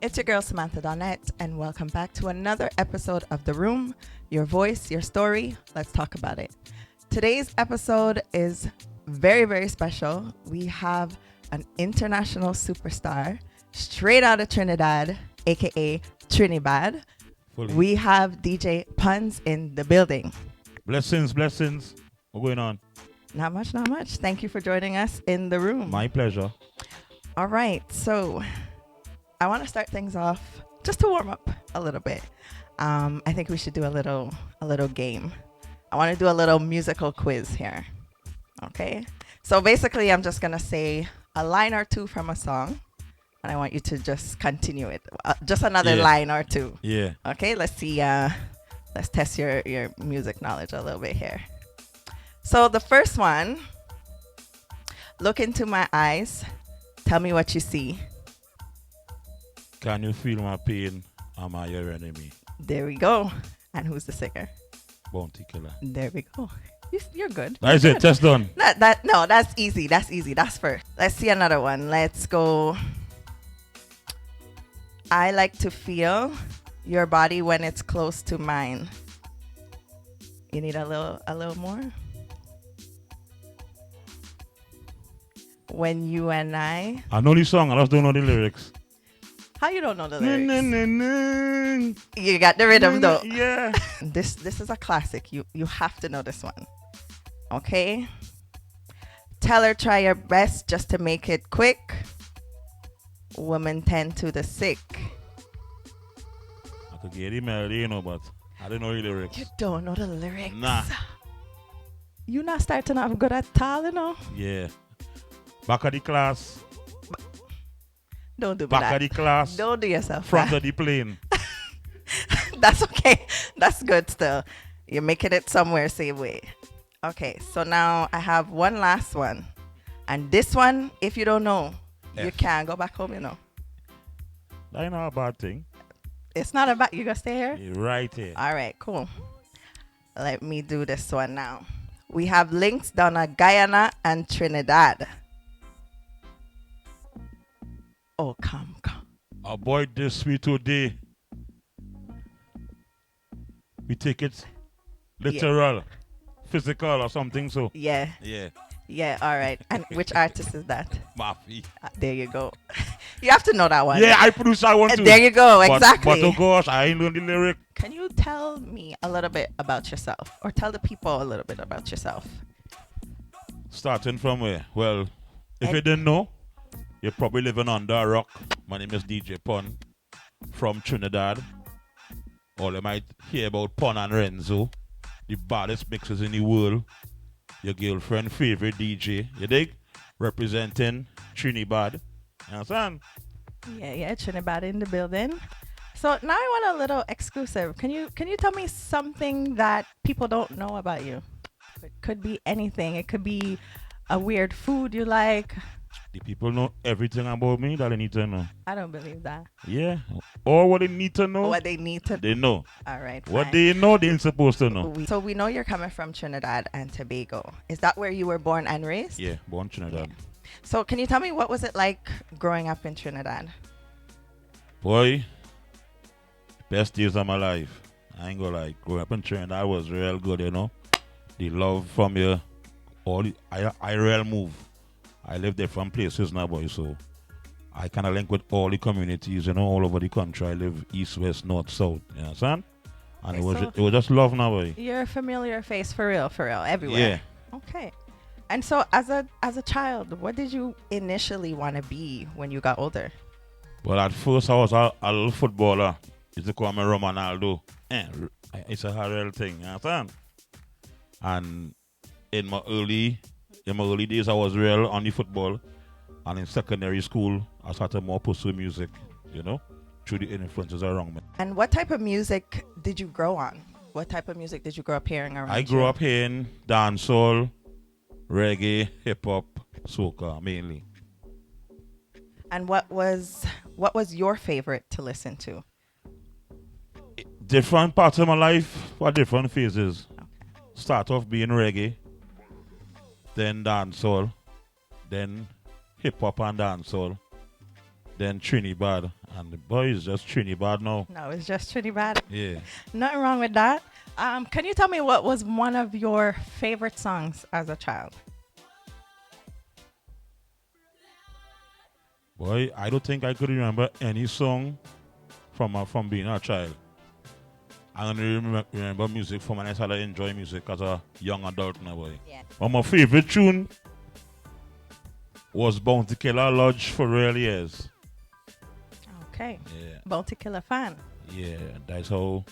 It's your girl Samantha Donette, and welcome back to another episode of The Room, your voice, your story. Let's talk about it. Today's episode is very, very special. We have an international superstar straight out of Trinidad, aka Trinibad. Fully. We have DJ Punz in the building. Blessings. What's going on? Not much. Thank you for joining us in the room. My pleasure. All right, so I want to start things off just to warm up a little bit. I think we should do a little game. I want to do a little musical quiz here. Okay, so basically, I'm just gonna say a line or two from a song, and I want you to just continue it. Just another line or two. Yeah. Okay, let's see. Let's test your music knowledge a little bit here. So the first one, look into my eyes. Tell me what you see. Can you feel my pain? Am I your enemy? There we go. And who's the singer? Bounty Killer. There we go. You're good. That's it. Test done. No, that's easy. That's first. Let's see another one. Let's go. I like to feel your body when it's close to mine. You need a little more. When you and I know the song. I just don't know the lyrics. How you don't know the lyrics? You got the rhythm though. Yeah. This is a classic. You have to know this one. Okay. Tell her try your best just to make it quick. Women tend to the sick. I could get the melody, but I don't know the lyrics. You don't know the lyrics. Nah. You not starting off good at all, Yeah. Back of the class. Don't do Back that. of the class. Don't do yourself Front that. of the plane. That's okay. That's good still. You're making it somewhere same way. Okay, so now I have one last one. And this one, if you don't know, you can go back home, That ain't not a bad thing. It's not about you gonna stay here? You're right here. All right, cool. Let me do this one now. We have links down at Guyana and Trinidad. Oh, come. Avoid this sweet today. We take it literal, physical or something so. Yeah, all right. And which artist is that? Mafi. There you go. You have to know that one. Yeah, I produce that one too. There you go, exactly. But oh gosh, I ain't learned the lyric. Can you tell me a little bit about yourself? Or tell the people a little bit about yourself? Starting from where? Well, if you didn't know, you're probably living under a rock. My name is DJ Punz from Trinidad. Or you might hear about Pun and Renzo, the baddest mixers in the world. Your girlfriend favorite DJ, you dig? Representing Trinibad. You understand? Yeah, Trinidad in the building. So now I want a little exclusive. Can you tell me something that people don't know about you? It could be anything. It could be a weird food you like. The people know everything about me that they need to know. I don't believe that. Yeah. Or what they need to know. What they need to They know. All right. What fine. they know, they ain't supposed to know. So we know you're coming from Trinidad and Tobago. Is that where you were born and raised? Yeah, born Trinidad. Yeah. So can you tell me what was it like growing up in Trinidad? Boy, best days of my life. I ain't gonna lie. Growing up in Trinidad was real good, The love from you, I real move. I live different places now, boy, so I kind of link with all the communities, all over the country. I live east, west, north, south, you understand? And Okay, it was just love now, boy. You're a familiar face for real, everywhere. Yeah. Okay. And so as a child, what did you initially want to be when you got older? Well, at first I was a little footballer. Used to call me Romanaldo. It's a real thing, you understand? And in my early days, I was real on the football. And in secondary school, I started more pursue music, through the influences around me. And what type of music did you grow on? What type of music did you grow up hearing around I grew up hearing dancehall, reggae, hip-hop, soca, mainly. And what was your favorite to listen to? Different parts of my life for different phases. Okay. Start off being reggae, then dancehall, then hip hop and dancehall, then Trinibad, And the boy is just Trinibad now. No, it's just Trinidad. Yeah. Nothing wrong with that. Can you tell me what was one of your favorite songs as a child? Boy, I don't think I could remember any song from being a child. I only remember music from when I started enjoying music as a young adult now, boy. Yeah. But my favorite tune was Bounty Killer Lodge for real years. Okay. Yeah. Bounty Killer fan. Yeah, that's how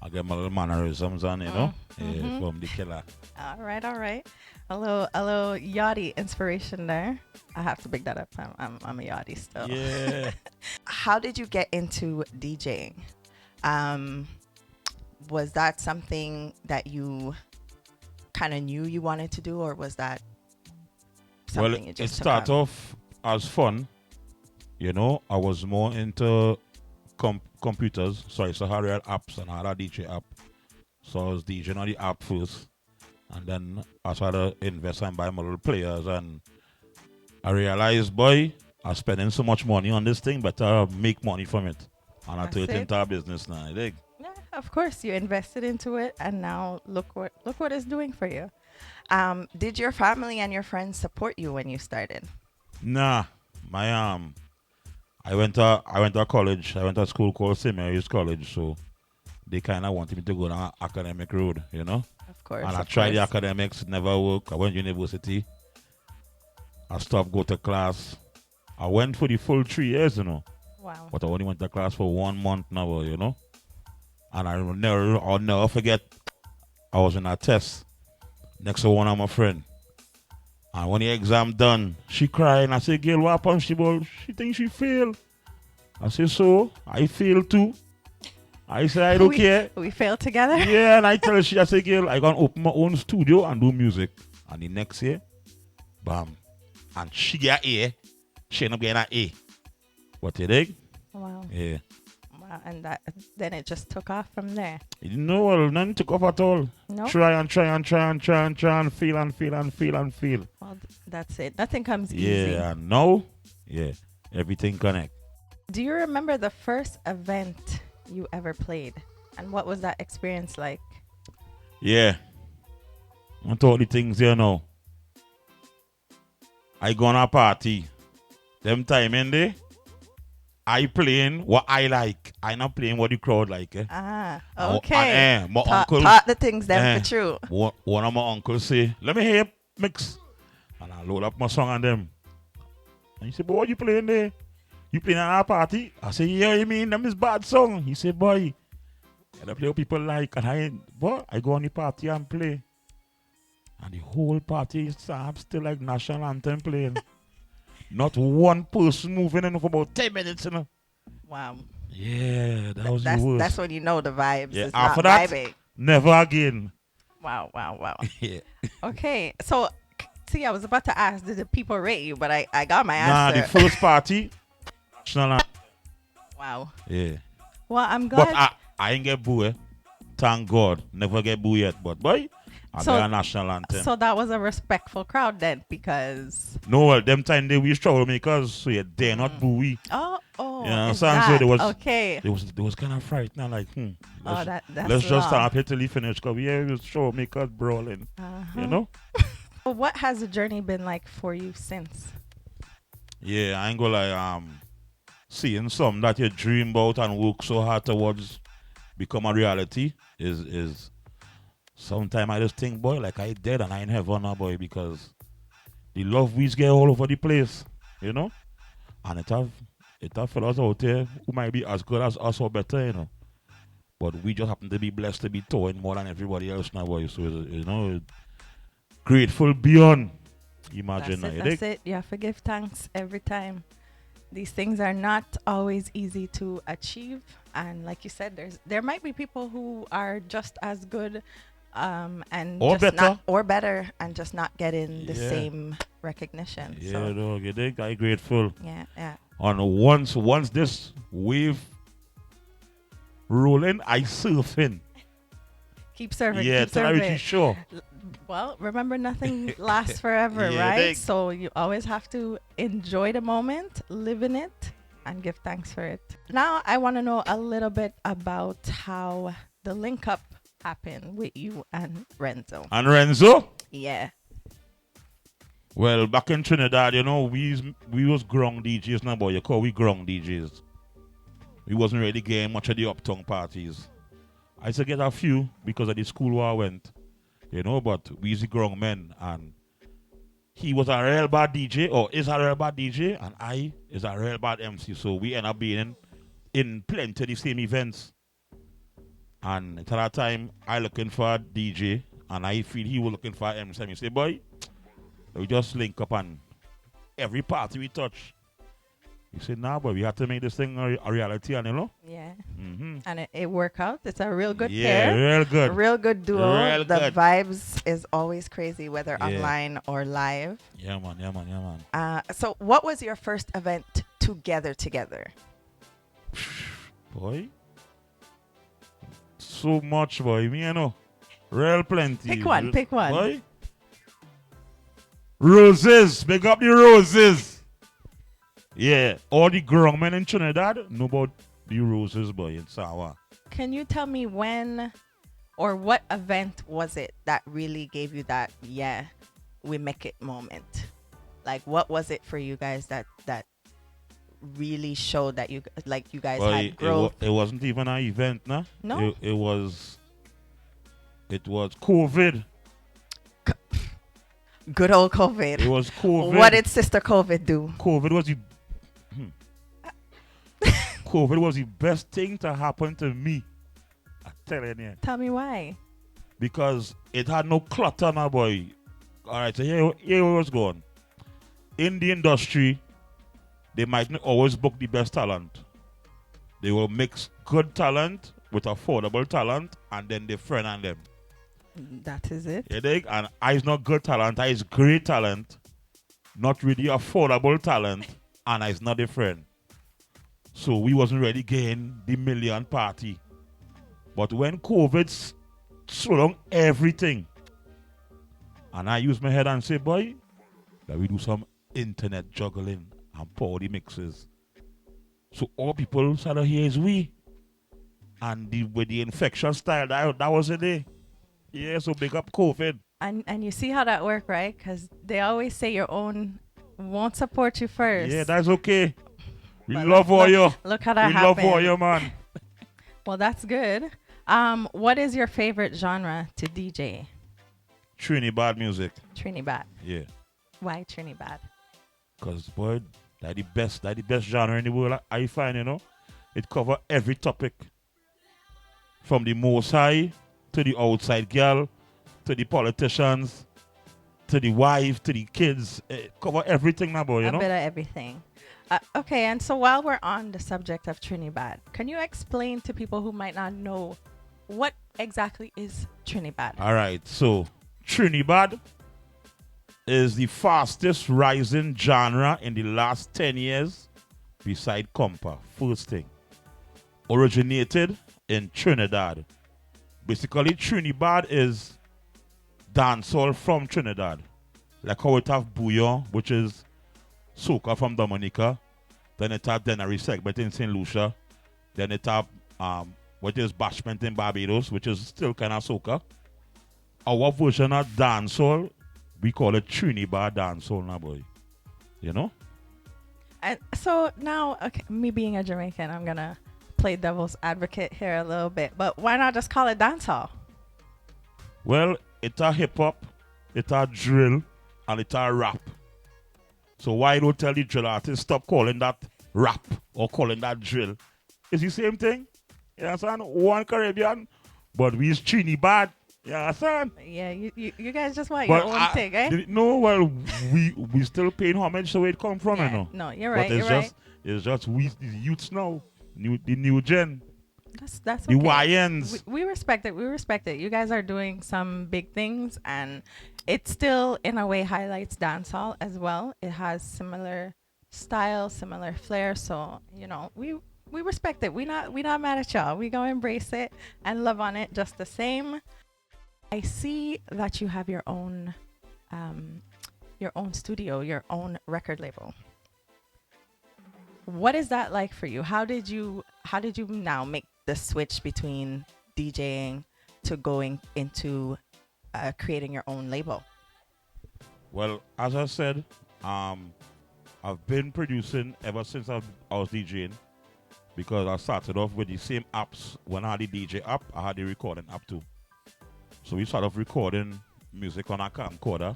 I get my little mannerisms on, you know? Mm-hmm. Yeah, from the killer. All right, all right. A little yachty inspiration there. I have to pick that up. I'm a yachty still. Yeah. How did you get into DJing? Was that something that you kind of knew you wanted to do, or was that something Well, you it just took started on? off as fun. You know, I was more into computers. So I saw real apps and I had a DJ app. So I was DJing on the app first. And then I started to invest and buy my little players. And I realized, boy, I'm spending so much money on this thing, but I make money from it. And I That's turned it it. into a business now. You dig? Yeah, of course, you invested into it, and now look what it's doing for you. Did your family and your friends support you when you started? Nah, my I went to college. I went to a school called St. Mary's College, so they kind of wanted me to go down academic road, you know. Of course. And I of tried the course. academics, it never worked. I went to university. I stopped go to class. I went for the full 3 years, you know, Wow. but I only went to class for 1 month now, you know. And I'll never forget. I was in a test next to one of my friend. And when the exam done, she cried. I said, "Girl, what happened? She thinks she failed." I said, "So I failed too." I said, "I don't care." We failed together. Yeah, and I tell her, I said, "Girl, I gonna open my own studio and do music." And the next year, bam, and she get A. She end up getting an A. What you dig? Wow. Yeah. Wow. And then it just took off from there. You know, well, nothing took off at all. No. Try and feel and feel and feel and feel. Well, that's it. Nothing comes easy. Yeah, and now, yeah, everything connect. Do you remember the first event you ever played, and what was that experience like? Yeah. I told the things here now. I go on a party. Them time in there, I playing what I like. I not playing what the crowd like. Eh? Okay. My uncle. Taught the things them for true. One of my uncles say, "Let me hear you mix." And I load up my song on them. And he said, "Boy, what you playing there? You playing at our party?" I say, "Yeah, you mean them is bad song?" He said, "Boy, I play what people like." And I go on the party and play. And the whole party is still like national anthem playing. Not one person moving in for about 10 minutes, you know. Wow. Yeah, that was the worst. That's when you know the vibes. Yeah, It's after not that, vibing. never again. Wow. Yeah. Okay, so see, I was about to ask, did the people rate you? But I got my Nah, answer. the first party, national anthem. Wow. Yeah. Well, I'm glad. But I ain't get boo, eh? Thank God. Never get boo yet. But boy, I So- got a national anthem. So that was a respectful crowd then, because No, well, them time they we troublemakers, so you dare not boo we. oh, You know, is so that there was- okay? They was kind of frightened. Like, Oh, that's let's just long. stop here till he finish, because we here was troublemakers brawling. Uh-huh. You know? Well, what has the journey been like for you since? Yeah, I ain't gonna lie, seeing something that you dream about and work so hard towards become a reality is sometimes I just think, boy, like I dead and I in heaven now, boy, because the love we get all over the place, you know? And it have fellas out there who might be as good as us or better, you know. But we just happen to be blessed to be towing more than everybody else now, boy. So, you know, grateful beyond imagine. That's it. You have to give thanks every time. These things are not always easy to achieve, and like you said, there might be people who are just as good, and Or just better. not, or better, and just not getting the Yeah. same recognition. Yeah, So dog, you dig? I grateful. yeah. And once this wave rolling, I surfing. Keep serving. Yeah, keep till I reach serving. the shore. Well, remember, nothing lasts forever, Yeah, right? they- So you always have to enjoy the moment, live in it, and give thanks for it. Now I want to know a little bit about how the link up happened with you and Renzo. And Renzo? Yeah. Well, back in Trinidad, you know, we was grung DJs now, boy. You call we grung DJs. We wasn't really getting much of the uptown parties. I used to get a few because of the school where I went, you know, but we used to grung men, and he was a real bad DJ, or is a real bad DJ, and I is a real bad MC. So we end up being in plenty of the same events. And at that time, I looking for a DJ, and I feel he was looking for an MC. And he say, boy, we just link up and every party we touch. He said, nah, but we have to make this thing a reality, and you know? Yeah. Mm-hmm. And it worked out. It's a real good Yeah, pair. real good. A real good duo. Real the good. vibes is always crazy, whether Yeah. online or live. Yeah, man. So what was your first event together? Boy. So much, boy. Me, you know. Real plenty. Pick one. Boy. Roses. Big up the roses. Yeah. All the grown men in Trinidad know about the roses, boy, in Sawa. Can you tell me when or what event was it that really gave you that, yeah, we make it moment? Like, what was it for you guys that really showed that you guys Boy, had growth? it wasn't even an event, nah? No? It was COVID. Good old COVID. It was COVID. What did Sister COVID do? COVID was the COVID was the best thing to happen to me. I'm telling you. Tell me why. Because it had no clutter, my boy. Alright, so here was going. In the industry, they might not always book the best talent. They will mix good talent with affordable talent, and then they friend on them. That is it. You dig? And I is not good talent, I is great talent, not really affordable talent, and I is not a friend. So we wasn't ready getting the million party. But when COVID slowed down everything, and I used my head and say, boy, that we do some internet juggling and pour the mixes. So all people started here is we. And with the infection style, that was it day. Yeah, so big up COVID. And you see how that work, right? Because they always say your own won't support you first. Yeah, that's okay. We But love all you. Look how that We happened. love all you, man. Well, that's good. What is your favorite genre to DJ? Trinibad music. Trinibad. Yeah. Why Trinibad? Because, boy, that the best genre in the world, I find, you know. It cover every topic. From the most high to the outside girl, to the politicians, to the wife, to the kids. It cover everything now, boy, you A know. bit of everything. Okay, and so while we're on the subject of Trinidad, can you explain to people who might not know what exactly is Trinidad? All right, so Trinidad is the fastest rising genre in the last 10 years beside compa. First thing. Originated in Trinidad. Basically, Trinidad is dancehall from Trinidad. Like how it have bouillon, which is soca from Dominica. Then it have Dennery segment in St. Lucia. Then it have what is bashment in Barbados, which is still kind of soca. Our version of dancehall, we call it Trinidad dancehall now, boy. You know? And so now, okay, me being a Jamaican, I'm gonna play devil's advocate here a little bit, but why not just call it dancehall? Well, it's a hip hop, it's a drill, and it's a rap. So why don't tell the drill artist stop calling that rap or calling that drill? It's the same thing. You understand? One Caribbean, but we is Trinidad. You understand? Yeah, you guys just want your own thing, eh? No, well, we still paying homage to where it come from, you know. No, you're right. But You're right. it's just we the youths now, the new gen, That's the okay. YNs. We respect it. We respect it. You guys are doing some big things, and it still, in a way, highlights dancehall as well. It has similar style, similar flair. So you know, we respect it. We not mad at y'all. We gonna embrace it and love on it just the same. I see that you have your own studio, your own record label. what is that like for you? How did you now make the switch between DJing to going into creating your own label? Well, as I said, um, I've been producing ever since I was DJing because I started off with the same apps. When I had the DJ app, I had the recording app too. So we started off recording music on a camcorder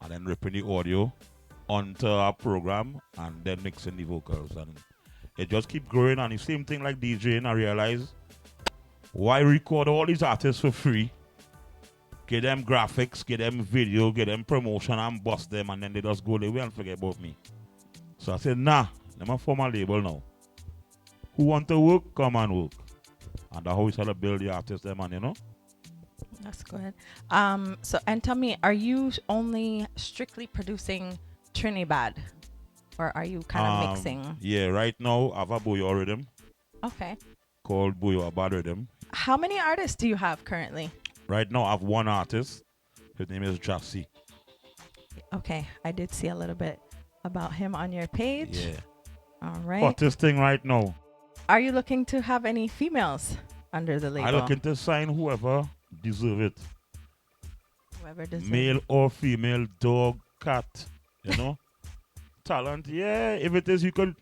and then ripping the audio onto our program and then mixing the vocals. And it just keep growing. And the same thing like DJing, I realized why record all these artists for free? Get them graphics, get them video, get them promotion and bust them and then they just go away and forget about me. So I said, nah, let me form a label now. Who want to work, come and work. And that's how we started to build the artists them and That's good. So and tell me, are you only strictly producing Trinidad, or are you kind of mixing? Yeah, right now I have a Boyo rhythm Okay. called Boyo Abad rhythm. How many artists do you have currently? Right now I have one artist. His name is Jassy. Okay, I did see a little bit about him on your page. Yeah. All right. Hottest thing right now. Are you looking to have any females under the label? I looking to sign whoever deserve it. Whoever deserves. Male or female, dog, cat, Talent, yeah. If it is, you could.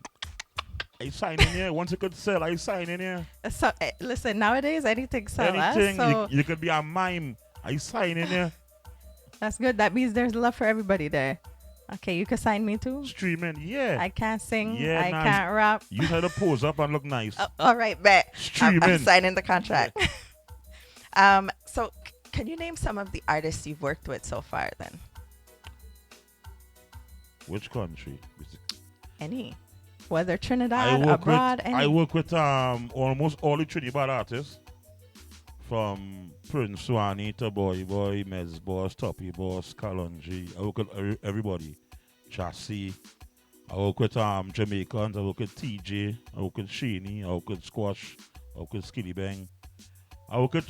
I sign in here. Once you could sell, I sign in here. So listen, nowadays anything sells. Anything, So you could be a mime. I sign in here. that's good. That means there's love for everybody there. Okay, you can sign me too. Streaming, yeah. I can't sing. Yeah, I nah, can't rap. You had to pose up and look nice. All right, bet. I'm Streaming. signing the contract. So can you name some of the artists you've worked with so far then? Which country? Any. Whether Trinidad, abroad, any. I work with almost all the Trinidad artists. From Prince Swani to Boy Boy, Mez Boss, Toppy Boss, Kalonji. I work with everybody. Chassis. I work with Jamaicans. I work with TJ. I work with Sheeny. I work with Squash. I work with Skilly Bang. I work with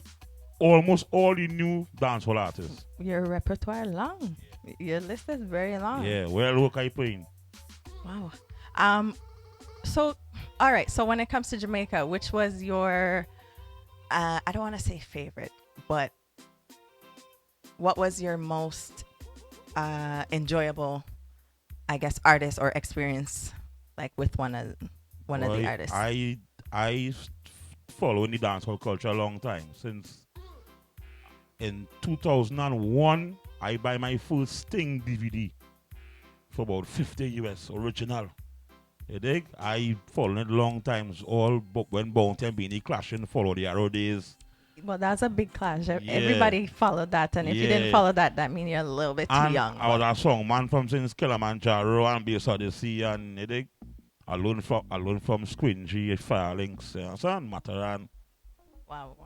almost all the new dancehall artists. Your repertoire long. Your list is very long. Yeah, well, work I playing. Wow. So, all right. So when it comes to Jamaica, which was your, I don't want to say favorite, but what was your most enjoyable, I guess, artist or experience, like with one of the artists? I follow in the dancehall culture a long time. Since in 2001, I buy my first Sting DVD for about 50 US original. You dig? I followed it long times. All when Bounty and Beanie clashing, follow the Arrow days. Well, that's a big clash. Yeah. Everybody followed that, and if you didn't follow that, that means you're a little bit too young. I was a song man from since Kilimanjaro and Base of the Sea, and you dig? I learned from Squingy, Firelinks, and Mataran. Wow.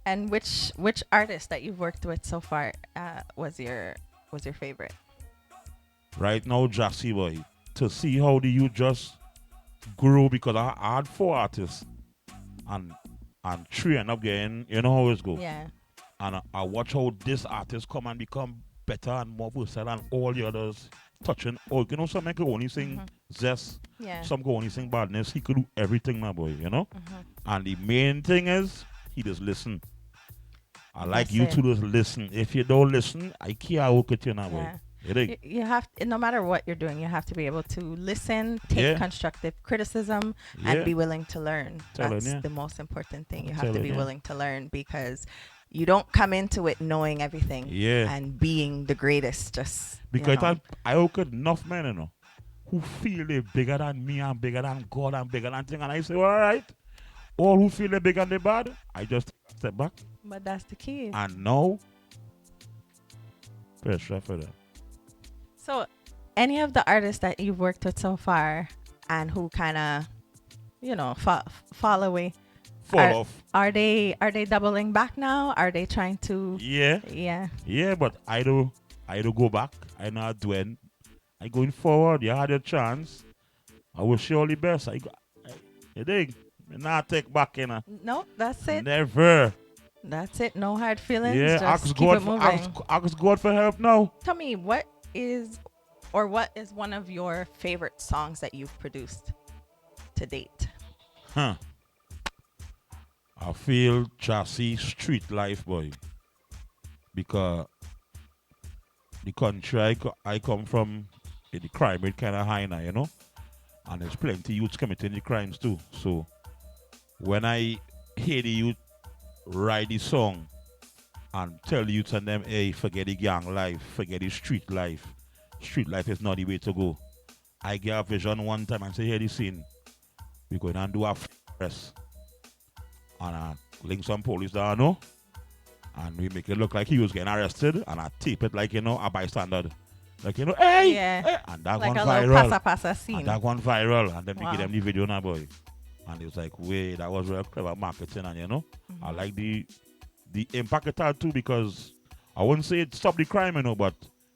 And which artist that you've worked with so far was your favorite? Right now, Jassy boy, to see how the youth just grew, because I had 4 artists and 3 end up getting, you know how it goes. Yeah. And I watch how this artist come and become better and more versatile than all the others. Touching, some can only sing zest, Yeah. some can only sing badness. He could do everything, my boy, And the main thing is, he just listen. I like That's you it. to just listen. If you don't listen, I can't work with you now, boy. Yeah. You dig? You have, no matter what you're doing, you have to be able to listen, take constructive criticism, and be willing to learn. That's the most important thing. You have to be willing to learn, because you don't come into it knowing everything and being the greatest. Just because I work with enough men, who feel they're bigger than me and bigger than God and bigger than thing, and I say, all right. All who feel they're big and they're bad, I just step back. But that's the key. And now, pressure for that. So, any of the artists that you've worked with so far and who kind of, fall away, Fall off. Are they doubling back now? Are they trying to? Yeah, but I do go back. I not doing. I going forward. You had your chance. I wish you all the best. You dig? Not take back, No, that's it. Never. That's it. No hard feelings. Yeah, just keep it moving. Ask God for help now. Tell me, what is one of your favorite songs that you've produced? to date? Huh. I feel chassis street life, boy. Because the country I come from, the crime rate kind of high now, you know? And there's plenty youths committing the crimes too. So when I hear the youth write the song and tell the youths and them, hey, forget the gang life, forget the street life. Street life is not the way to go. I get a vision one time and say, here the scene. We're going and do a press. And I link some police down, no? And we make it look like he was getting arrested, and I tape it like, a bystander. Like, hey! Yeah. Hey! And that Like one a little viral. pasa scene. And that one viral. And then we Wow. give them the video now, boy. And it was like, wait, that was real clever marketing. And, I like the impact it had too, because I wouldn't say it stopped the crime, but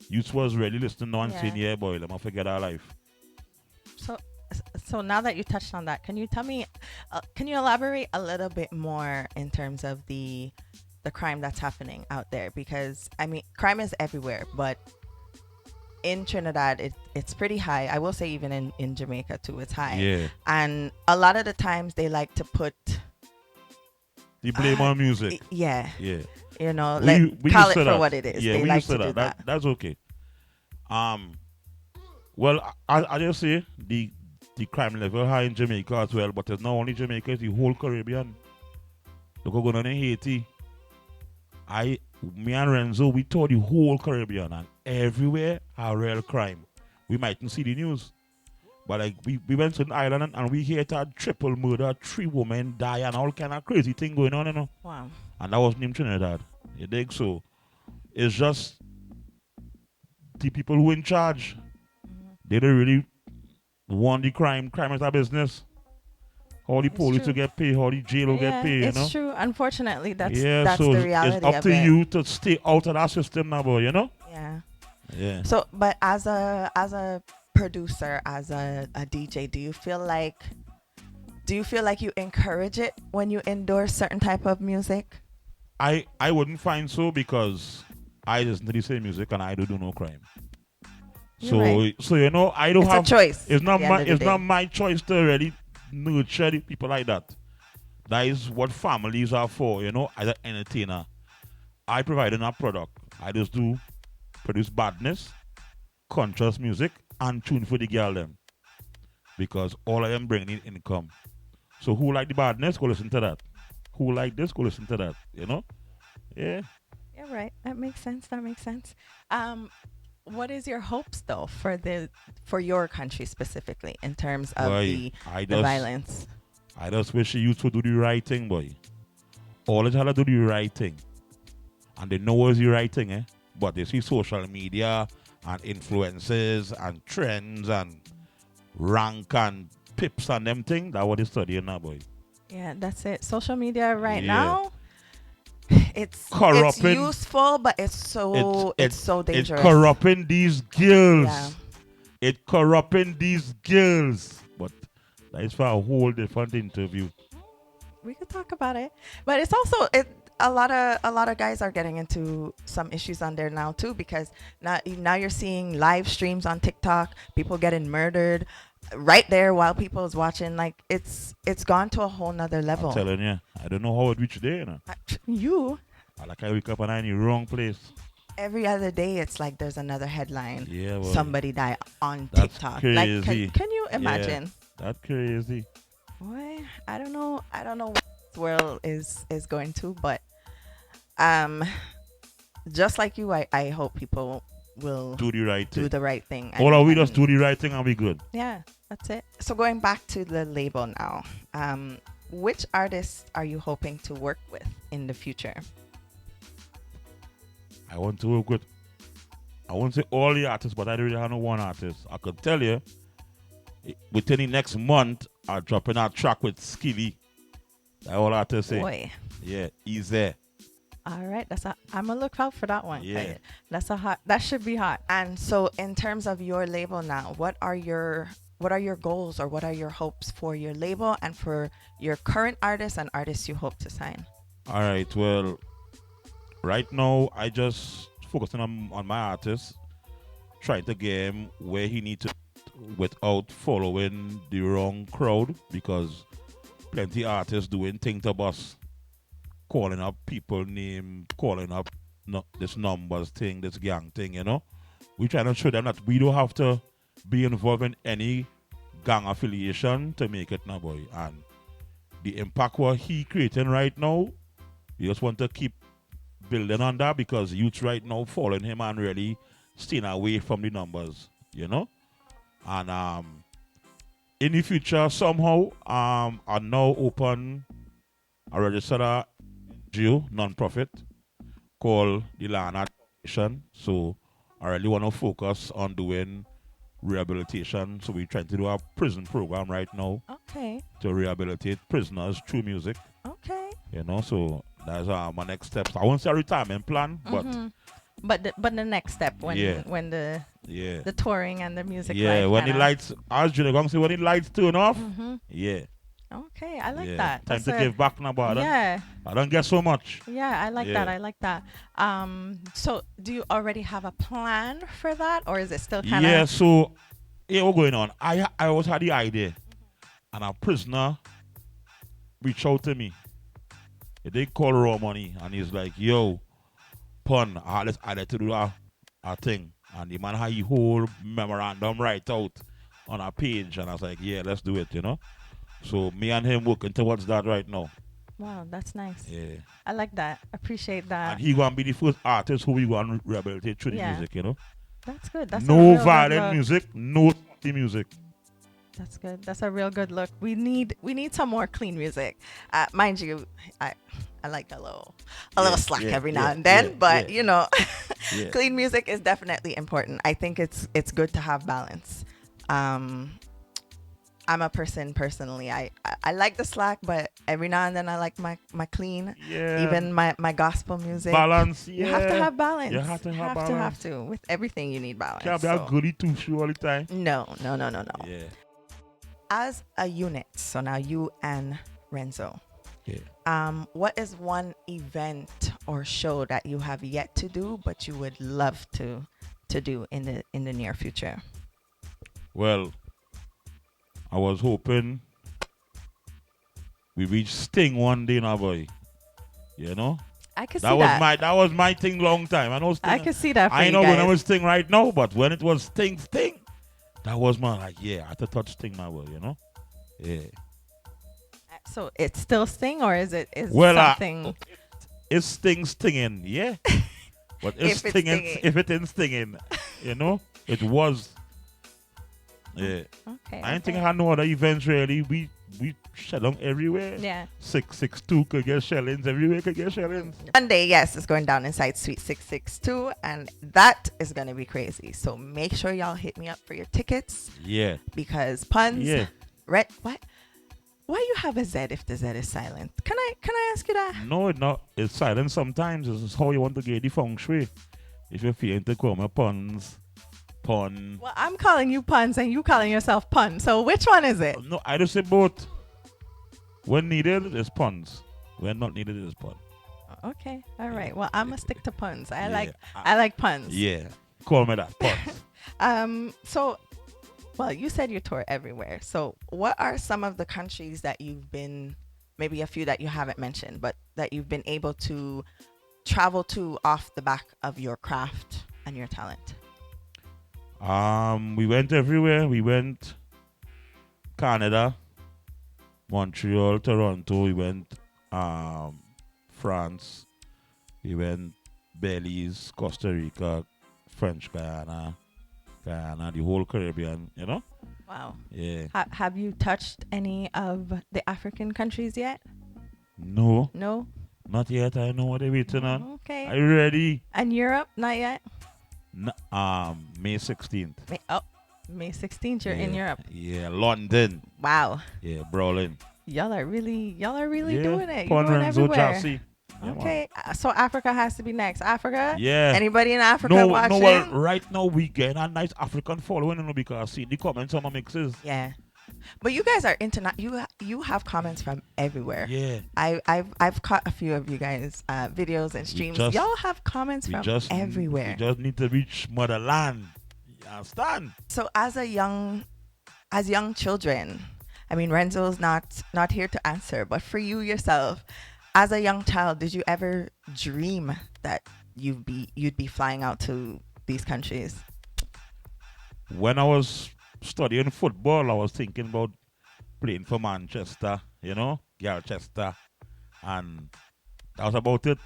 youth was really listening now and saying, yeah, boy, let me forget our life. So now that you touched on that, can you tell me, can you elaborate a little bit more in terms of the crime that's happening out there? Because, I mean, crime is everywhere, but in Trinidad, it's pretty high. I will say even in Jamaica too, it's high. Yeah. And a lot of the times they like to put the blame on music. Yeah. Yeah. We call it for that. what it is. Yeah, they we like used to do that. That's okay. Well, I just say the crime level high in Jamaica as well, but it's not only Jamaica, it's the whole Caribbean. Look what's going on in Haiti. Me and Renzo, we told the whole Caribbean, and everywhere a real crime. We mightn't see the news, but like we went to an island and we heard a triple murder, 3 women die, and all kind of crazy thing going on, Wow. And that wasn't in Trinidad. You dig? So it's just the people who in charge. They don't really want the crime. Crime is a business. How the police true. to get paid, how the jail will get paid, It's true. Unfortunately, that's so the reality it's up of to it. you to stay out of that system now, boy, Yeah. Yeah. So, but as a producer, as a DJ, do you feel like you encourage it when you endorse certain type of music? I wouldn't find so, because I listen to the same music and I don't do no crime. So right. so I don't It's have a choice. It's not at the end of the not day. my choice to really nurture the people like that. That is what families are for, as an entertainer. I provide a product. I just do produce badness, conscious music, and tune for the girl them. Because all of them bring in income. So who like the badness, go listen to that. Who like this, go listen to that. Yeah. Yeah, right. That makes sense. What is your hopes though for your country specifically in terms of Boy, the violence? I just wish the youth would do the right thing, boy. All they have to do the right thing. And they know what's the right thing, But they see social media and influences and trends and rank and pips and them thing. That's what they studying now, boy. Yeah, that's it. Social media right Yeah. now, it's Corrupting. useful, but it's so dangerous. It's corrupting these girls. Yeah. It corrupting these girls. But that is for a whole different interview. We could talk about it, but it's also a lot of guys are getting into some issues on there now too, because now you're seeing live streams on TikTok, people getting murdered right there while people is watching. Like it's gone to a whole nother level. I'm telling you, I don't know how it reached there. I wake up and I'm in the wrong place. Every other day it's like there's another headline. Yeah, boy. Somebody died on That's TikTok. crazy. Like can you imagine? Yeah, that's crazy. Boy, I don't know what this world is going to, but just like you, I hope people will Do the right thing. do the right thing. All of we just do the right thing and we good. Yeah, that's it. So going back to the label now, which artists are you hoping to work with in the future? I want to work with, I won't say all the artists, but I don't really have no one artist. I could tell you, within the next month, I'll drop in a track with Skilly. That's all artists say. Boy. Yeah, he's there. All right, I'm gonna look out for that one. Yeah. That should be hot. And so in terms of your label now, what are your goals, or what are your hopes for your label and for your current artists and artists you hope to sign? All right, well, right now, I just focusing on my artist, trying to get him where he needs to, without following the wrong crowd, because plenty artists doing thing to us, calling up people name, calling up this numbers thing, this gang thing, you know. We trying to show them that we don't have to be involved in any gang affiliation to make it now, boy. And the impact what he creating right now, we just want to keep building on that, because youth right now following him and really staying away from the numbers, you know. And in the future, somehow, I now open a registered NGO, non-profit, called the Land Foundation. So I really want to focus on doing rehabilitation. So we're trying to do a prison program right now. Okay. To rehabilitate prisoners through music. Okay. You know, so that's my next steps. I won't say a retirement plan, but the next step when the touring and the music. Yeah, when the lights, as Junior Gong say, when the lights turn off. Yeah. Okay, I like that. Time to give back now, but I don't get so much. Yeah, I like that. I like that. So do you already have a plan for that, or is it still kind of? Yeah. So, what's going on? I always had the idea, and a prisoner reached out to me. They call Raw Money, and he's like, "Yo, Pun, I had to do a thing," and the man had a whole memorandum right out on a page, and I was like, "Yeah, let's do it," you know. So me and him working towards that right now. Wow, that's nice. Yeah. I like that. Appreciate that. And he gonna be the first artist who we gonna rehabilitate through the music, you know. That's good. That's no violent music, no music. That's good. That's a real good look. We need some more clean music. Mind you, I like a little slack every now and then, but you know, clean music is definitely important. I think it's good to have balance. I'm a person personally. I like the slack, but every now and then I like my clean. Yeah. Even my gospel music. Balance. You have to have balance. You have to have balance. Have to. With everything you need balance. Can't be a goody two shoe all the time. No. Yeah. As a unit, so now you and Renzo. Yeah. What is one event or show that you have yet to do but you would love to do in the near future? Well, I was hoping we reach Sting one day now, boy. You know? I could see that. That was my thing long time. I know Sting. I could see that for I you know guys. when I was Sting right now, but when it was Sting, that was my I had to touch Sting now, boy, you know? Yeah. So it's still Sting, or is something? It's stinging, yeah. But if it ain't stinging, you know? It was. Yeah. Okay. I didn't think I had no other events really. We shell them everywhere. Yeah. 662 could get shellings. Everywhere could get shellings. Sunday, yes, it's going down inside Suite 662, and that is going to be crazy. So make sure y'all hit me up for your tickets. Yeah. Because Punz. Yeah. What? Why you have a Z if the Z is silent? Can I ask you that? No, it's not. It's silent sometimes. This is how you want to get the feng shui. If you're feeling to call me Punz. Pun. Well, I'm calling you Punz and you calling yourself Pun. So which one is it? No, I just say both. When needed, it's Punz. When not needed, it's Pun. Okay. All right. Well, I'm gonna stick to Punz. I like Punz. Yeah. Call me that. Punz. So, well, you said you tour everywhere. So what are some of the countries that you've been, maybe a few that you haven't mentioned, but that you've been able to travel to off the back of your craft and your talent? We went everywhere. We went Canada, Montreal, Toronto. We went France. We went Belize, Costa Rica, French Guiana, the whole Caribbean, you know? Wow. Yeah. Have you touched any of the African countries yet? No. No? Not yet. I know what they're waiting on. Okay. Are you ready? And Europe? Not yet? May 16th. May 16th, you're in Europe. Yeah, London. Wow. Yeah, Berlin. Y'all are really doing it. You're going everywhere. Chassis. Okay, so Africa has to be next. Africa? Yeah. Anybody in Africa watching? No, well, right now we get a nice African following, you know, because see the comments on my mixes. Yeah. But you guys are you have comments from everywhere. Yeah. I've caught a few of you guys videos and streams. Y'all have comments from everywhere. We just need to reach motherland. You understand? So as young children, I mean Renzo's not here to answer, but for you yourself, as a young child, did you ever dream that you'd be flying out to these countries? When I was studying football, I was thinking about playing for Manchester, Galchester, and that was about it.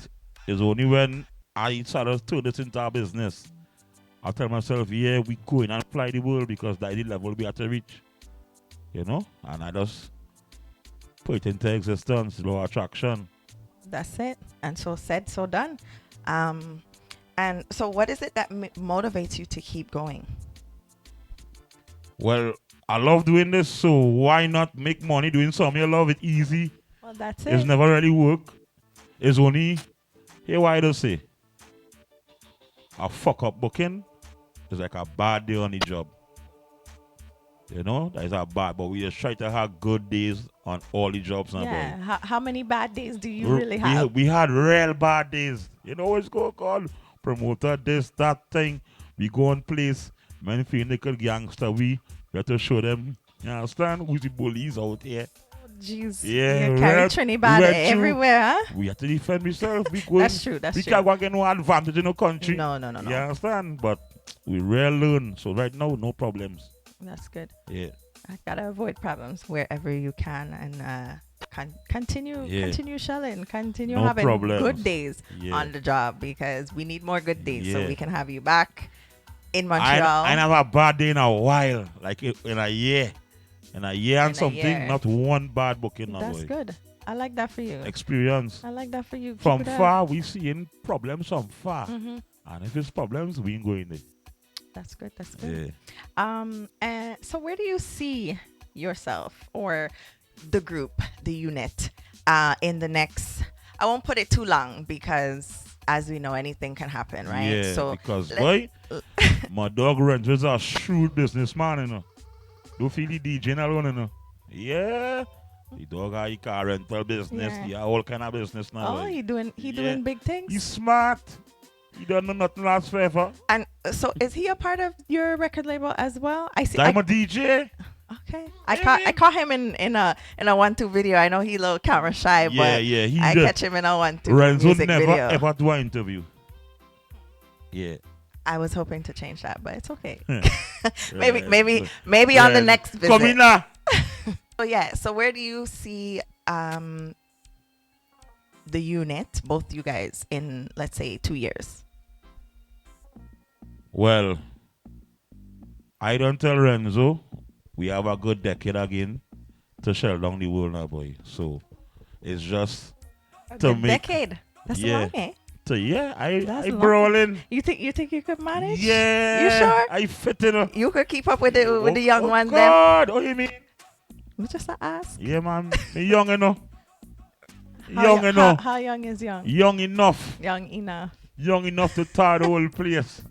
It's only when I started to turn this into a business, I tell myself, yeah, we go in and fly the world because that's the level we have to reach, and I just put it into existence, law of attraction. That's it. And so said, so done. And so what is it that motivates you to keep going? Well, I love doing this, so why not make money doing something you love? It's easy. Well, that's It's it. never really work. It's only, here why I don't say, a fuck up booking is like a bad day on the job. That is a bad, but we just try to have good days on all the jobs now, Yeah. boy. How many bad days do you really have? We had real bad days. You know what's going on? Promoter, this, that thing. We go on place. Man, feel like a gangster. We have to show them, you understand, who's the bullies out here. Jeez. Yeah, You carry red, Trinibad red everywhere, huh? We have to defend ourselves. We go That's true. That's we true. can't go and get no advantage in the country. No. You understand? But we rarely learn. So right now, no problems. That's good. Yeah. I gotta avoid problems wherever you can, and continue shelling, continue No having problems. good days Yeah. on the job, because we need more good days so Yeah. we can have you back in Montreal. I never have a bad day in a while, like in a year. In a year and something, year. not one bad booking now, That's boy. good. I like that for you. Experience. I like that for you. Keep From it up. far, we seeing problems from far. Mhm. And if it's problems, we ain't going there. That's good. That's good. Yeah. And so where do you see yourself or the group, the unit, in the next? I won't put it too long because, as we know, anything can happen, right? Yeah, So because, boy, my dog Renzo's a shrewd businessman, Don't feel the DJing alone, Yeah. The dog has a car rental business. Yeah. He has all kind of business now. oh, boy. he doing big things. He's smart. He don't know nothing last forever. And so is he a part of your record label as well? I see. I'm a DJ. Okay. I caught him in a 1-2 video. I know he a little camera shy, but Yeah. He I just, catch him in a 1-2 Renzo music never video. ever do an interview. Yeah. I was hoping to change that, but it's okay. Right. maybe on the next visit. Come in now. So yeah, so where do you see the unit, both you guys, in, let's say, 2 years? Well, I don't tell Renzo we have a good decade again to shell down the world now, boy. So it's just to A make decade. That's yeah. long, eh? So yeah, I long. brawling. You think you could manage? Yeah. You sure? I fit in. You could keep up with the young ones, them. God, what you mean? We just ask. Yeah, man. Me young enough. How young is young? Young enough. Young enough. Young enough to tar the whole place.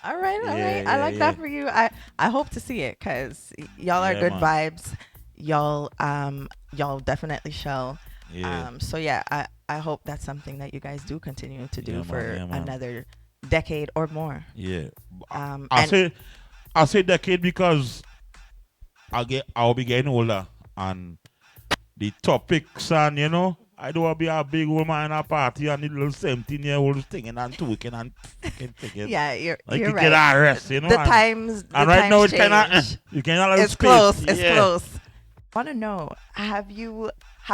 All right. Yeah, I like that yeah. for you. I hope to see it because y'all are Yeah, good man. vibes. Y'all definitely shall. Yeah. So yeah, I hope that's something that you guys do continue to do Yeah, man, for yeah, man. another decade or more. Yeah. And I say decade because I'll be getting older and the topics and I don't want to be a big old man in a party and the little 17-year-old singing and tweaking and thinking. yeah, you're Like you're you right. get a rest, The times and right now it's kind change. of you cannot let It's space. close. It's Yeah. close. I want to know, have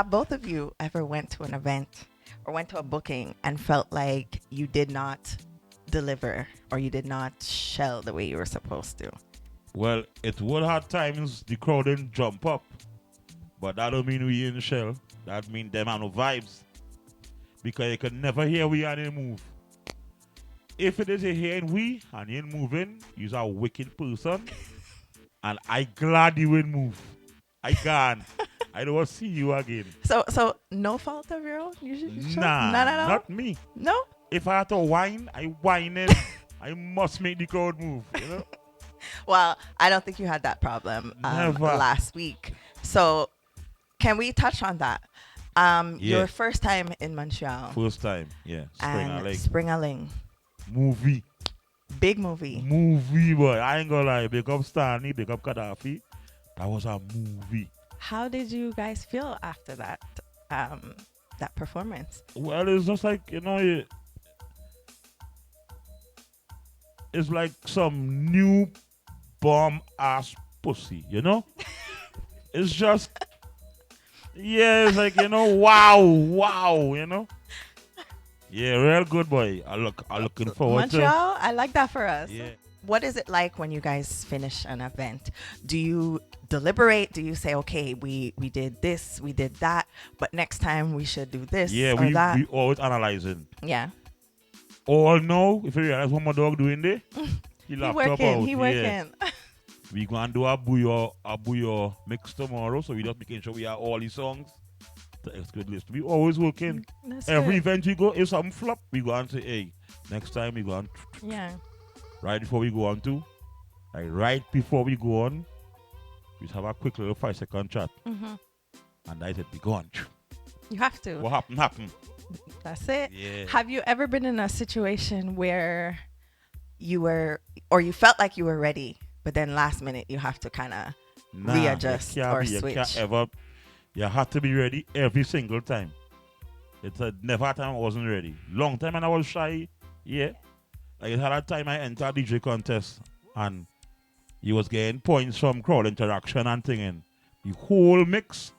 both of you ever went to an event or went to a booking and felt like you did not deliver or you did not shell the way you were supposed to? Well, it would have times the crowd didn't jump up, but that don't mean we in shell. That mean them have no vibes, because you can never hear we and they move. If it is a hearing we and you ain't moving, you're a wicked person, and I glad you ain't move. I can't. I don't want to see you again. So no fault of your own? Nah, None at all? not me. No? If I have to whine, I whine it. I must make the crowd move. Well, I don't think you had that problem Never. last week. So can we touch on that? Your first time in Montreal. First time, yeah. And Spring Spring-a-Ling. movie. Big movie. Movie, boy. I ain't gonna lie. Big up Stanley, big up Gaddafi. That was a movie. How did you guys feel after um, that performance? Well, it's just like, it's like some new bomb ass pussy, It's just, yeah, it's like, wow. Yeah, real good, boy. I'm looking forward to. Montreal, I like that for us. Yeah. What is it like when you guys finish an event? Do you deliberate? Do you say, okay, we did this, we did that, but next time we should do this Yeah, or that? we always analyzing. Yeah. All know, if you realize what my dog doing there, he laptop out. He working. We gonna do a bouillon mix tomorrow, so we just making sure we have all these songs to execute list. We always working. That's Every good. event we go, if something flop, we go and say, hey, next time we go on. Yeah. Right before we go on to, like right before we go on, we just have a quick little 5-second chat. Mm-hmm. And I said, be gone. You have to. What happened? That's it. Yeah. Have you ever been in a situation where you were, or you felt like you were ready, but then last minute you have to kind of readjust or switch? You have to be ready every single time. It's never a time I wasn't ready. Long time and I was shy. Yeah. Like it had a time I entered a DJ contest and he was getting points from crowd interaction and thing. The whole mix,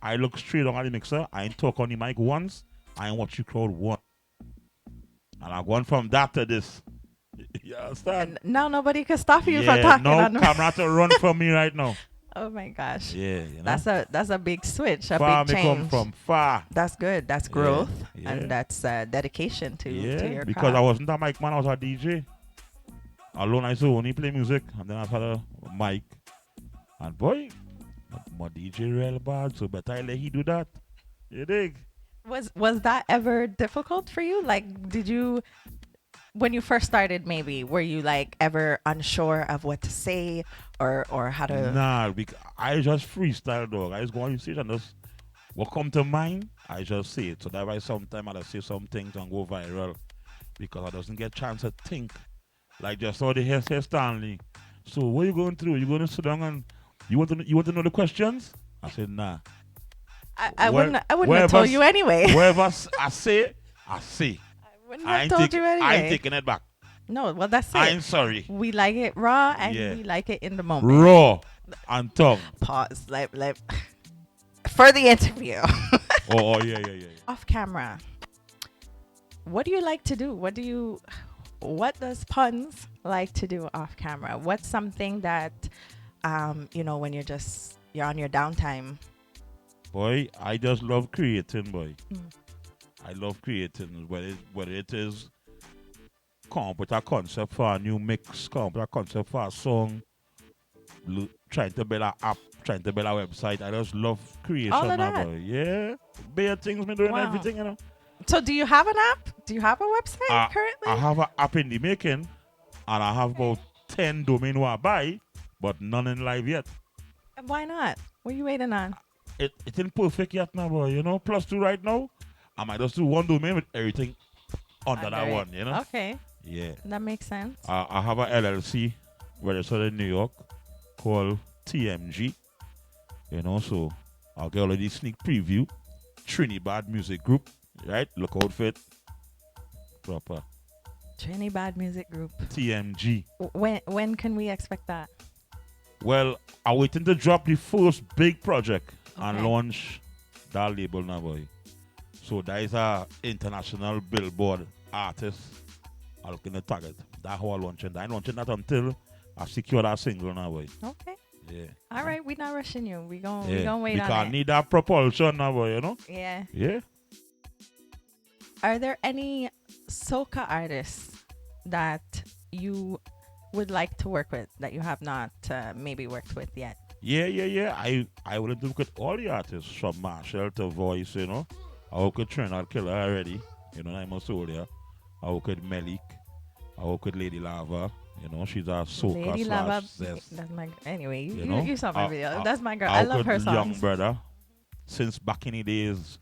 I look straight on at the mixer. I ain't talk on the mic once. I ain't watch the crowd once. And I gone from that to this. You understand? And now nobody can stop you from talking. No camera to run from me right now. Oh my gosh. Yeah, That's a big switch, a far big me change. come from far. That's good. That's growth, Yeah. and that's dedication to your because craft. I wasn't a mic man, I was a DJ. Alone I used to only play music, and then I had a mic. And boy, my DJ real bad, so better I let he do that. You dig? Was that ever difficult for you? Like, did you, when you first started, maybe were you like ever unsure of what to say or how to? Nah, because I just freestyle, dog. I just go on stage and just what come to mind, I just say it. So that why sometimes I just say some things and go viral because I doesn't get chance to think. Like just how the hair say Stanley. So what you going through? You going to sit down and you want to know the questions? I said nah. I wouldn't have told you anyway. Whatever I say, I say. I wouldn't have told you anyway. I ain't taking it back. No, well that's it. I'm sorry. We like it raw and we like it in the moment. Raw and tongue. Pause. Like for the interview. oh yeah. Off camera. What do you like to do? What does Punz like to do off camera? What's something that when you're on your downtime? Boy, I just love creating, boy. I love creating, whether it is come up with a concept for a new mix, come up with a concept for a song, trying to build an app, trying to build a website. I just love creation, All of that. boy. Yeah, bare things me doing everything, So do you have an app? Do you have a website currently? I have an app in the making, and I have about 10 domain I buy, but none in live yet. Why not? What are you waiting on? It ain't perfect yet now, boy. +2 right now. I might just do one domain with everything under that one, Okay. Yeah. That makes sense. I have a LLC registered in New York called TMG. So I'll get already sneak preview. Trinibad Music Group, right? Look out for it. Proper. Trinibad Music Group. TMG. When can we expect that? Well, I'm waiting to drop the first big project and launch that label now, boy. So that is a international billboard artist I'm looking to target. That's how I'm launching that. I ain't launching that until I secure that single now, boy. Okay. Yeah. All right, we're not rushing you. We gonna wait on it. Because I need that propulsion now, boy, Yeah. Yeah. Are there any soca artists that you would like to work with that you have not maybe worked with yet? Yeah. I would look at all the artists from Marshall to Voice, I work with Trinidad Killer already, I'm a soldier. I work with Melik. I work with Lady Lava. She's a soca Lady Lava. Zest. That's my anyway. You saw my video. That's my girl. I I love her songs. Young Brother. Since back in the days,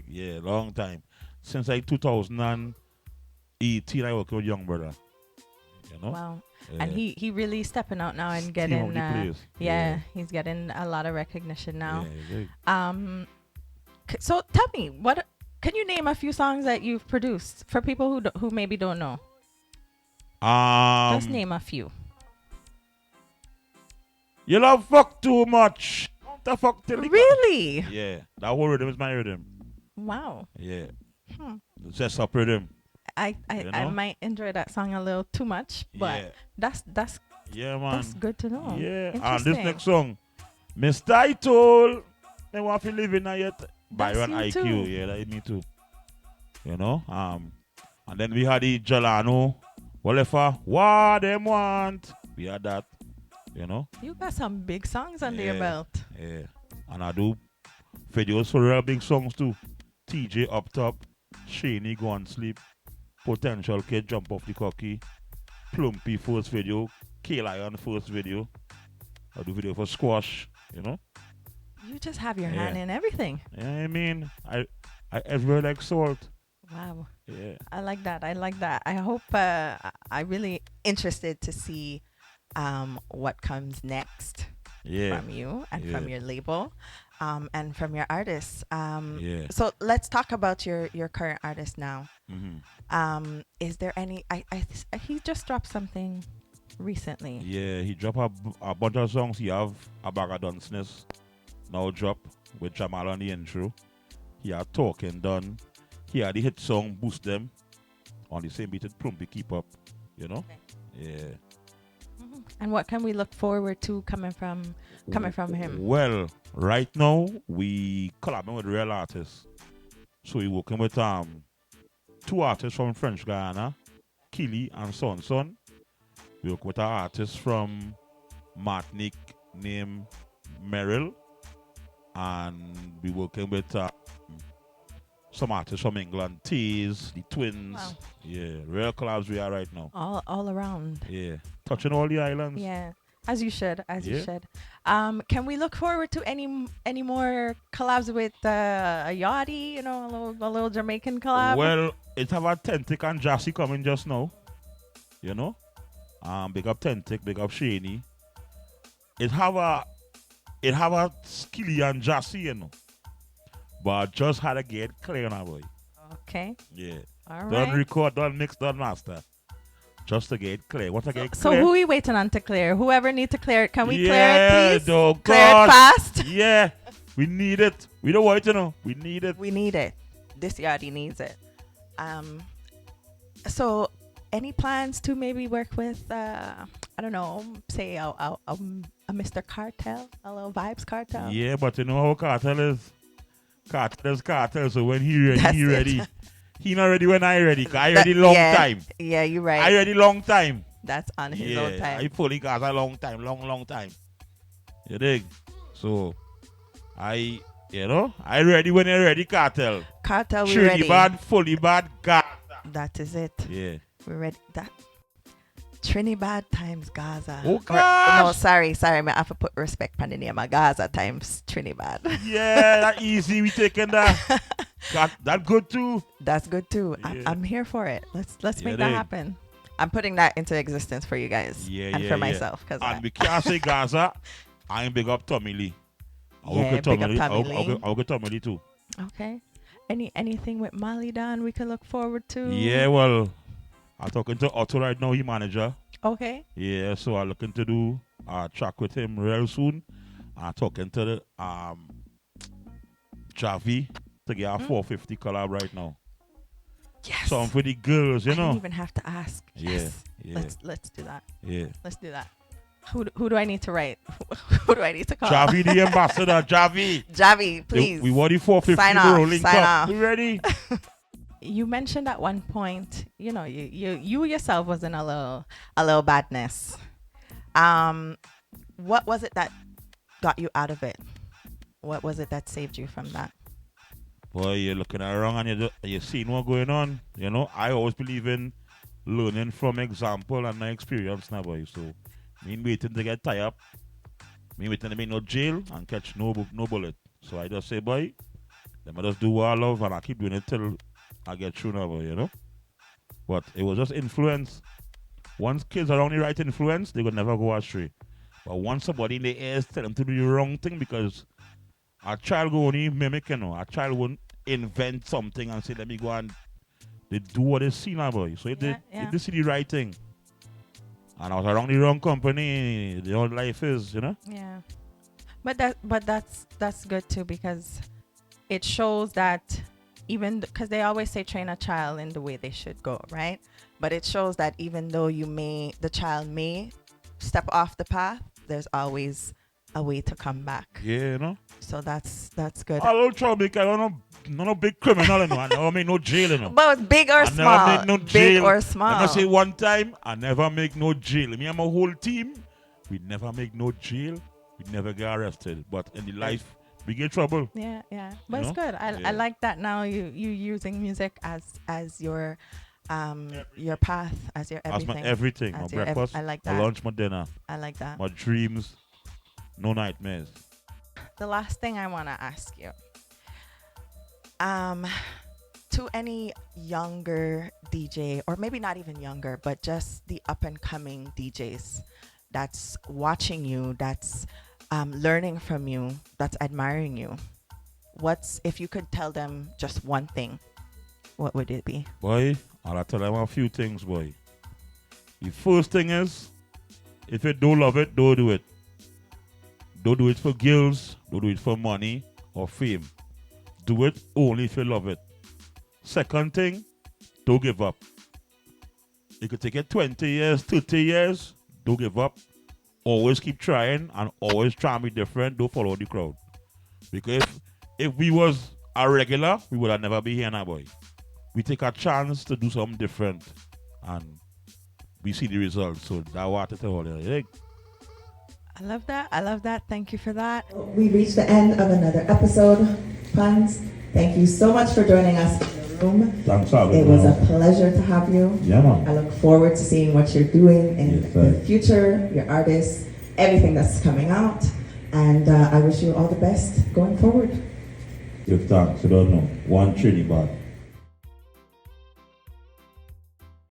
yeah, long time. Since like 2018, I work with Young Brother. You know? Wow. Yeah. And he really stepping out now and Steam getting out the place. yeah, he's getting a lot of recognition now. Yeah, you dig? So tell me, what can you name a few songs that you've produced for people who maybe don't know? Just name a few. You love fuck too much. The fuck till the Really? Yeah, that whole rhythm is my rhythm. Wow. Yeah, Hmm. it's just up rhythm. I You I know? might enjoy that song a little too much, but Yeah, that's yeah, man. that's good to know. Yeah, and Interesting. this next song, Miss Title, they want to live in a yet. That's Byron you IQ, too. yeah, that is me too. You know, and then we had the Jelano, whatever, what them want. We had that, you know. You got some big songs under your Yeah. belt. Yeah, and I do videos for real big songs too. TJ up top, Shaney go and sleep, Potential Kid jump off the cocky, Plumpy first video, K-Lion first video. I do video for Squash, you know. You just have your Yeah. hand in everything. Yeah, I mean, I everywhere like salt. Wow. Yeah, I like that. I like that. I hope I really interested to see what comes next yeah, from you and Yeah. from your label and from your artists. yeah. So let's talk about your current artist now. Mm-hmm. Is there any? He just dropped something recently. Yeah, he dropped a bunch of songs. He have a bag of Dunceness now drop with Jamal on the intro. He had Talking Done. He had the hit song Boost Them on the same beat with Plumpy Keep Up, you know? Okay. Yeah. And what can we look forward to coming from him? Well, right now we collaborating with real artists. So we working with two artists from French Guyana, Killy and Son Son. We work with an artist from Martinique named Merrill. And we working with some artists from England, Tease, the Twins. Wow. Yeah, real collabs we are right now. All around. Yeah, touching all the islands. Yeah, as you should, you Yeah. should. Can we look forward to any more collabs with a Yachty? You know, a little Jamaican collab. Well, it have a Tentic and Jassy coming just now. You know, big up Tentic, big up Shaney. It have a Skilly and Jassy, you know. But I just had to get clear now, boy. Okay. Yeah. All Don't right. record, don't mix, don't master. Just to get clear. What to get So clear? who we waiting on to clear? Whoever need to clear it, can we clear Yeah, it, please? though, Clear it God. fast. Yeah, we need it. We don't want it, you know. We need it. We need it. This Yachty needs it. So any plans to maybe work with I don't know, say a Mr. Cartel, a little Vibes Cartel? Yeah, but you know how Cartel is. Cartel is Cartel, so when he ready, That's he it. ready. He not ready when I ready. 'Cause I ready long yeah, time. Yeah, you're right. I ready long time. That's on his Yeah, own time. I fully got a long time, long time. You dig? So, I ready when you ready, Cartel. Cartel, we ready. Trinibad, fully bad, Gaza. That is it. Yeah. We're ready. That Trinidad times Gaza. Oh, No, gosh. sorry. I have to put respect on the name of Gaza times Trinidad. Yeah, that easy. We taking that. That good too. That's good too. Yeah. I'm here for it. Let's Yeah, make that dig. happen. I'm putting that into existence for you guys Yeah, and yeah, for yeah. myself because And we can't say Gaza. I ain't big up Tommy Lee. I Yeah, work with big up Tommy Lee. Tommy Lee. I work with Tommy Lee too. okay. Anything with Molly Don we can look forward to? Yeah, well, I'm talking to Otto right now. He manager. Okay. Yeah, so I'm looking to do a track with him real soon. I'm talking to the Javi to get a 450 collab right now. Yes. Something for the girls, you I know. didn't even have to ask. Yeah, Yes. yeah. Let's do that. Yeah. Let's do that. Who do I need to write? Who do I need to call? Javi the ambassador, Javi. Javi, please. We want the 450 Sign off, rolling sign up. off. We ready? You mentioned at one point, you know, you yourself was in a little badness. What was it that got you out of it? What was it that saved you from that? Boy, you're looking around and you're seeing what's going on. You know, I always believe in learning from example and my experience now, boy. So, me waiting to get tied up. Me waiting to make no jail and catch no bullet. So I just say, boy, let me just do what I love and I keep doing it till I get through now, boy, you know. But it was just influence Once kids are on the right influence, they will never go astray. But once somebody in the ears tell them to do the wrong thing, because a child will only mimic, a child won't invent something and say, let me go and they do what they see now, boy. So if they see the right thing, and I was around the wrong company, the whole life is, Yeah. But that's good too, because it shows that even because they always say train a child in the way they should go, right? But it shows that even though the child may step off the path, there's always a way to come back. Yeah, So that's good. I don't troublemaker, I'm no big criminal, I never make no jail, But big or small, I never make no jail. big or small. Let me say one time, I never make no jail. Me and my whole team, we never make no jail. We never get arrested. But in the life, we get trouble. Yeah. But it's good. I like that now. You using music as your path, as your everything. As my everything. My breakfast, I like that. my lunch, my dinner. I like that. My dreams, no nightmares. The last thing I want to ask you, to any younger DJ, or maybe not even younger, but just the up and coming DJs that's watching you, that's learning from you, that's admiring you, if you could tell them just one thing, what would it be? Boy, I'll tell them a few things, boy. The first thing is, if you don't love it, don't do it. Don't do it for girls, don't do it for money or fame. Do it only if you love it. Second thing, don't give up. It could take you 20 years, 30 years, don't give up. Always keep trying and always try and be different. Don't follow the crowd. Because if we was a regular, we would have never be here now, boy. We take a chance to do something different and we see the results. So that's what I tell you. I love that. Thank you for that. We reached the end of another episode. Punz, thank you so much for joining us in the room. Thanks, Abby. It was a pleasure to have you. Yeah, man. I look forward to seeing what you're doing in the future, your artists, everything that's coming out. And I wish you all the best going forward. Give thanks. You don't know. One Trinibad.